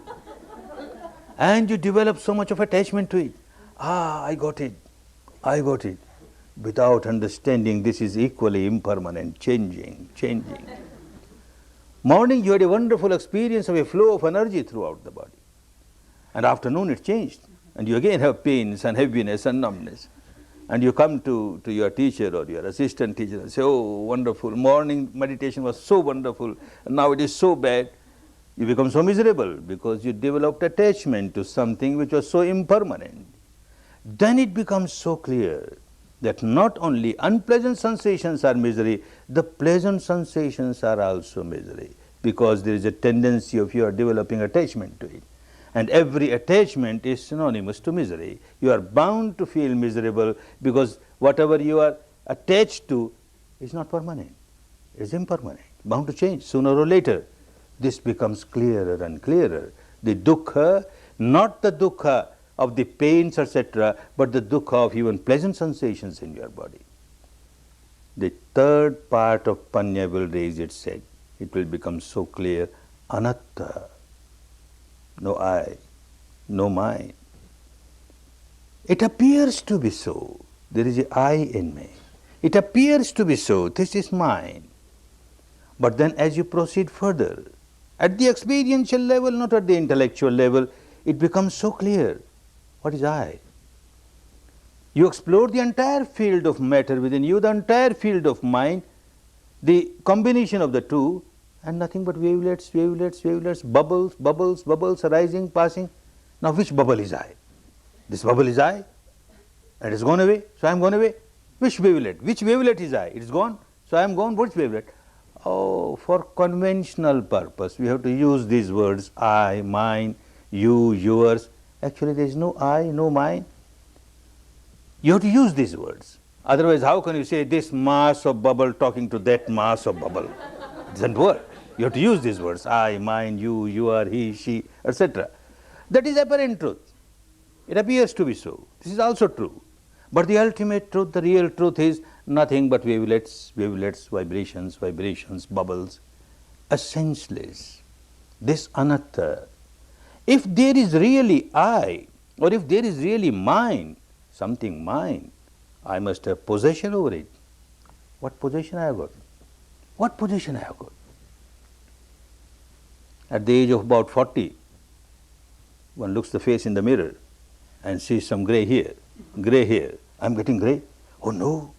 And you develop so much of attachment to it. Ah, I got it. I got it. Without understanding this is equally impermanent, changing, changing. Morning you had a wonderful experience of a flow of energy throughout the body. And afternoon it changed. And you again have pains and heaviness and numbness. And you come to your teacher or your assistant teacher and say, oh, wonderful, morning meditation was so wonderful, and now it is so bad. You become so miserable because you developed attachment to something which was so impermanent. Then it becomes so clear that not only unpleasant sensations are misery, the pleasant sensations are also misery, because there is a tendency of your developing attachment to it. And every attachment is synonymous to misery. You are bound to feel miserable because whatever you are attached to is not permanent, it is impermanent, bound to change sooner or later. This becomes clearer and clearer. The dukkha, not the dukkha of the pains, etc., but the dukkha of even pleasant sensations in your body. The third part of panya will raise its head. It will become so clear. Anatta, no I, no mine. It appears to be so. There is an I in me. It appears to be so. This is mine. But then as you proceed further, at the experiential level, not at the intellectual level, it becomes so clear. What is I? You explore the entire field of matter within you, the entire field of mind, the combination of the two, and nothing but wavelets, wavelets, wavelets, bubbles, bubbles, bubbles arising, passing. Now which bubble is I? This bubble is I, and it's gone away, so I am gone away. Which wavelet? Which wavelet is I? It's gone, so I am gone. Which wavelet? Oh, for conventional purpose, we have to use these words, I, mine, you, yours. Actually, there is no I, no mine. You have to use these words. Otherwise, how can you say this mass of bubble talking to that mass of bubble? It doesn't work. You have to use these words, I, mine, you are, he, she, etc. That is apparent truth. It appears to be so. This is also true. But the ultimate truth, the real truth is nothing but wavelets, wavelets, vibrations, vibrations, bubbles, a senseless. This anatta. If there is really I, or if there is really mine, something mine, I must have possession over it. What possession I have got? What possession I have got? At the age of about 40, one looks the face in the mirror and sees some grey hair. I'm getting grey. Oh no.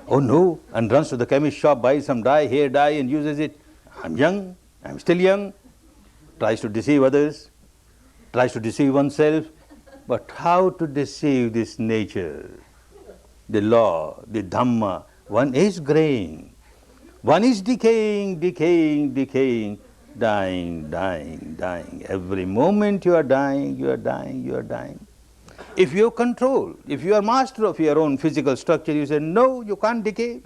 Oh no. And runs to the chemist shop, buys some dye, hair dye, and uses it. I'm young. I'm still young. Tries to deceive others. Tries to deceive oneself. But how to deceive this nature? The law, the Dhamma. One is graying. One is decaying, decaying, decaying. Dying, dying, dying. Every moment you are dying, you are dying, you are dying. If you control, if you are master of your own physical structure, you say, no, you can't decay.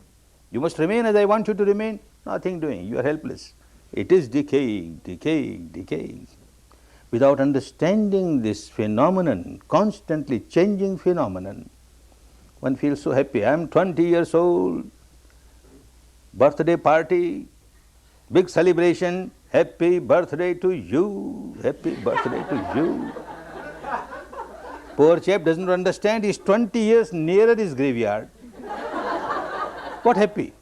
You must remain as I want you to remain. Nothing doing, you are helpless. It is decaying, decaying, decaying. Without understanding this phenomenon, constantly changing phenomenon, one feels so happy. I am 20 years old, birthday party, big celebration, happy birthday to you, happy birthday to you. Poor chap doesn't understand, he's 20 years nearer his graveyard. What happy?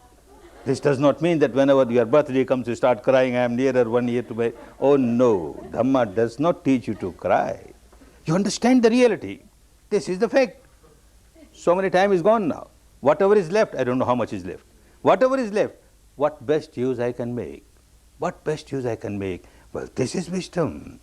This does not mean that whenever your birthday comes you start crying, I am nearer 1 year to my... Oh no, Dhamma does not teach you to cry. You understand the reality. This is the fact. So many time is gone now. Whatever is left, I don't know how much is left. Whatever is left, what best use I can make? What best use I can make? Well, this is wisdom.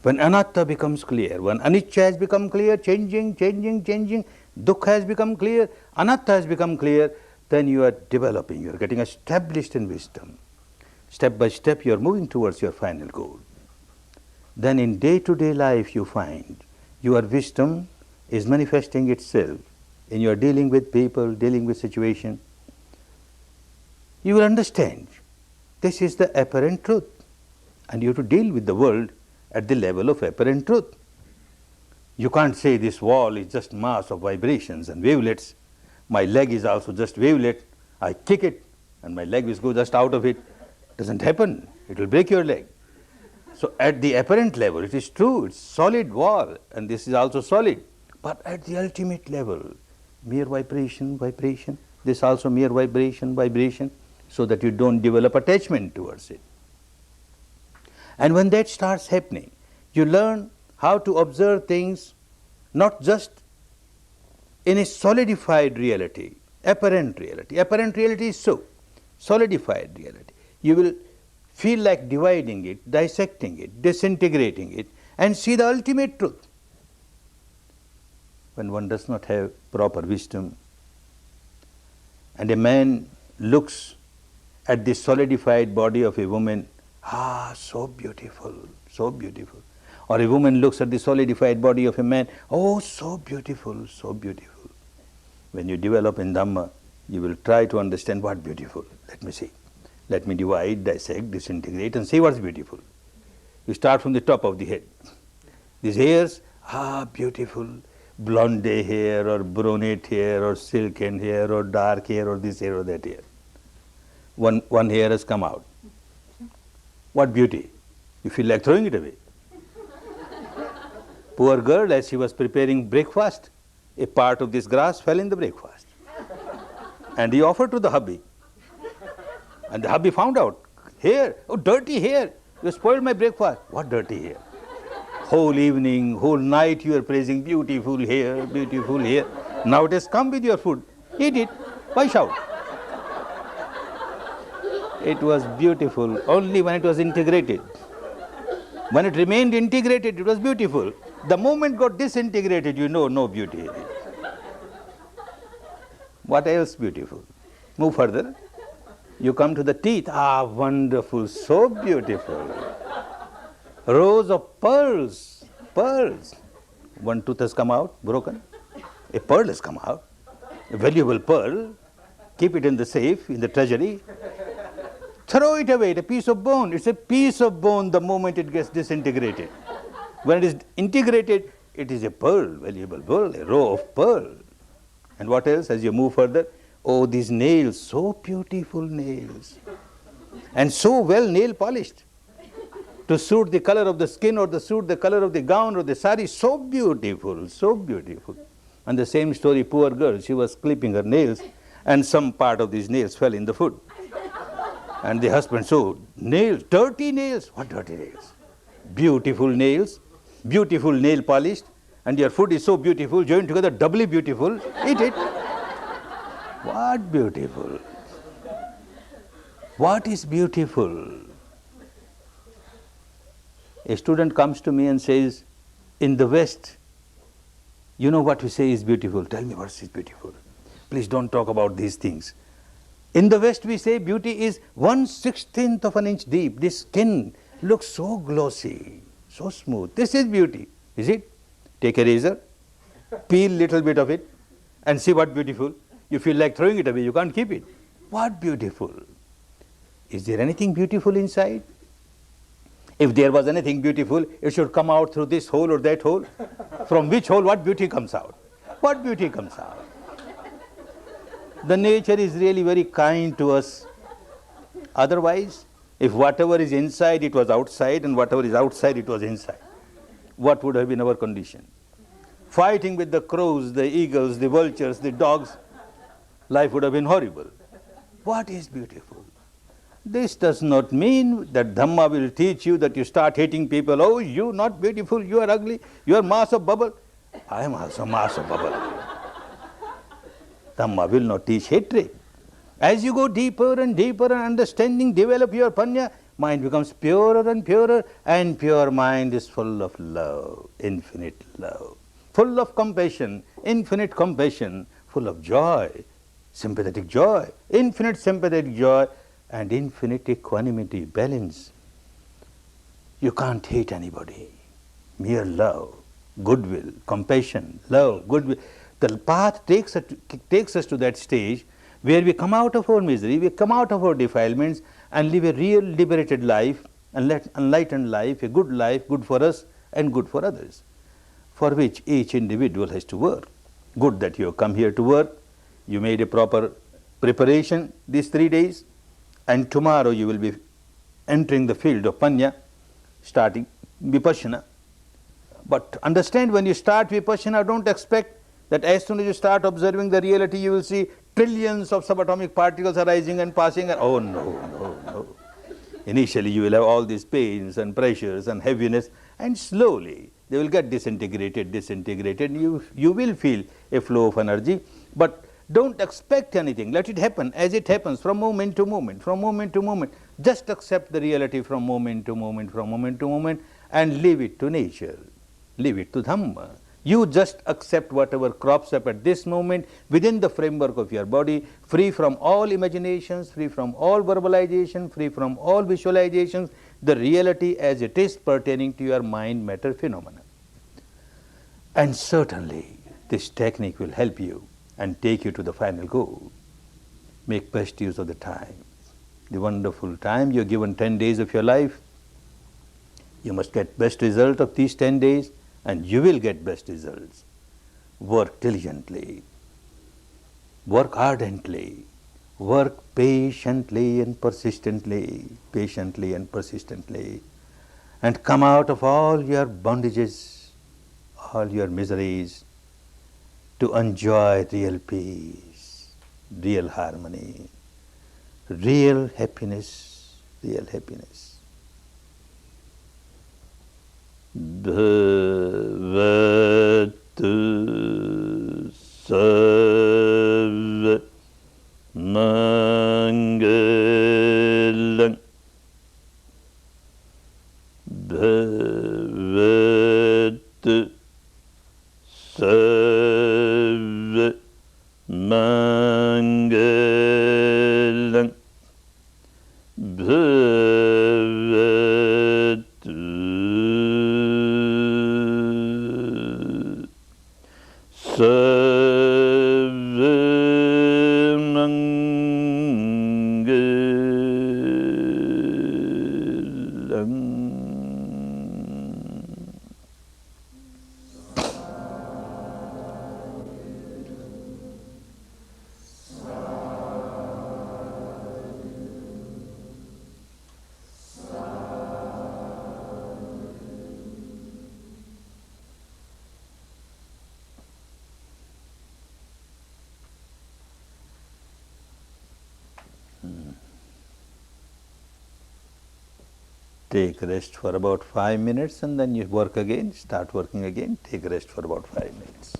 When anatta becomes clear, when anicca has become clear, changing, changing, changing, dukkha has become clear, anatta has become clear, then you are developing, you are getting established in wisdom. Step by step you are moving towards your final goal. Then in day-to-day life you find your wisdom is manifesting itself in your dealing with people, dealing with situation. You will understand this is the apparent truth, and you have to deal with the world at the level of apparent truth. You can't say this wall is just mass of vibrations and wavelets. My leg is also just wavelet. I kick it and my leg will go just out of it. Doesn't happen. It will break your leg. So at the apparent level, it is true, it's solid wall, and this is also solid. But at the ultimate level, mere vibration, vibration, this also mere vibration, vibration, so that you don't develop attachment towards it. And when that starts happening, you learn how to observe things not just in a solidified reality, apparent reality. Apparent reality is so, solidified reality. You will feel like dividing it, dissecting it, disintegrating it, and see the ultimate truth. When one does not have proper wisdom, and a man looks at the solidified body of a woman, ah, so beautiful, so beautiful. Or a woman looks at the solidified body of a man, oh, so beautiful, so beautiful. When you develop in Dhamma, you will try to understand what beautiful. Let me see. Let me divide, dissect, disintegrate, and see what's beautiful. You start from the top of the head. These hairs, ah, beautiful. Blonde hair, or brunette hair, or silken hair, or dark hair, or this hair, or that hair. One hair has come out. What beauty! You feel like throwing it away. Poor girl, as she was preparing breakfast, a part of this grass fell in the breakfast. And he offered to the hubby. And the hubby found out, hair, oh, dirty hair, you spoiled my breakfast. What dirty hair? Whole evening, whole night you are praising beautiful hair, beautiful hair. Now it has come with your food. Eat it. Why shout? It was beautiful only when it was integrated. When it remained integrated, it was beautiful. The moment got disintegrated, you know, no beauty. What else beautiful? Move further. You come to the teeth. Ah, wonderful, so beautiful. Rows of pearls, pearls. One tooth has come out, broken. A pearl has come out, a valuable pearl. Keep it in the safe, in the treasury. Throw it away, a piece of bone. It's a piece of bone the moment it gets disintegrated. When it is integrated, it is a pearl, valuable pearl, a row of pearl. And what else as you move further? Oh, these nails, so beautiful nails. And so well nail polished. To suit the color of the skin or to suit the color of the gown or the sari, so beautiful, so beautiful. And the same story, poor girl, she was clipping her nails and some part of these nails fell in the food. And the husband, so nails, dirty nails. What dirty nails? Beautiful nails, beautiful nail polished, and your food is so beautiful, joined together, doubly beautiful. Eat it. What beautiful? What is beautiful? A student comes to me and says, in the West, you know what we say is beautiful. Tell me what is beautiful. Please don't talk about these things. In the West, we say beauty is 1/16th of an inch deep. This skin looks so glossy, so smooth. This is beauty. Is it? Take a razor, peel little bit of it, and see what beautiful. You feel like throwing it away, you can't keep it. What beautiful? Is there anything beautiful inside? If there was anything beautiful, it should come out through this hole or that hole. From which hole, what beauty comes out? What beauty comes out? The nature is really very kind to us. Otherwise, if whatever is inside, it was outside, and whatever is outside, it was inside, what would have been our condition? Fighting with the crows, the eagles, the vultures, the dogs, life would have been horrible. What is beautiful? This does not mean that Dhamma will teach you that you start hating people. Oh, you not beautiful, you are ugly, you are mass of bubble. I am also mass of bubble. Dhamma will not teach hatred. As you go deeper and deeper in understanding, develop your panya, mind becomes purer and purer, and pure mind is full of love, infinite love, full of compassion, infinite compassion, full of joy, sympathetic joy, infinite sympathetic joy, and infinite equanimity, balance. You can't hate anybody. Mere love, goodwill, compassion, love, goodwill. The path takes us to that stage where we come out of our misery, we come out of our defilements and live a real liberated life, enlightened life, a good life, good for us and good for others, for which each individual has to work. Good that you have come here to work, you made a proper preparation these 3 days, and tomorrow you will be entering the field of Panya, starting Vipassana. But understand, when you start Vipassana, don't expect that as soon as you start observing the reality, you will see trillions of subatomic particles arising and passing. And oh no, no, no. Initially you will have all these pains and pressures and heaviness, and slowly they will get disintegrated. You will feel a flow of energy, but don't expect anything. Let it happen as it happens, from moment to moment, from moment to moment. Just accept the reality from moment to moment, from moment to moment, and leave it to nature, leave it to Dhamma. You just accept whatever crops up at this moment within the framework of your body, free from all imaginations, free from all verbalization, free from all visualizations, the reality as it is pertaining to your mind matter phenomena. And certainly this technique will help you and take you to the final goal. Make best use of the time, the wonderful time. You are given 10 days of your life. You must get best result of these 10 days, and you will get best results. Work diligently, work ardently, work patiently and persistently, and come out of all your bondages, all your miseries, to enjoy real peace, real harmony, real happiness, real happiness. Bhavatu sarva mangal Sarva Mangalam Bhavatu Sarva Mangalam. Take rest for about 5 minutes and then you work again, start working again, take rest for about 5 minutes.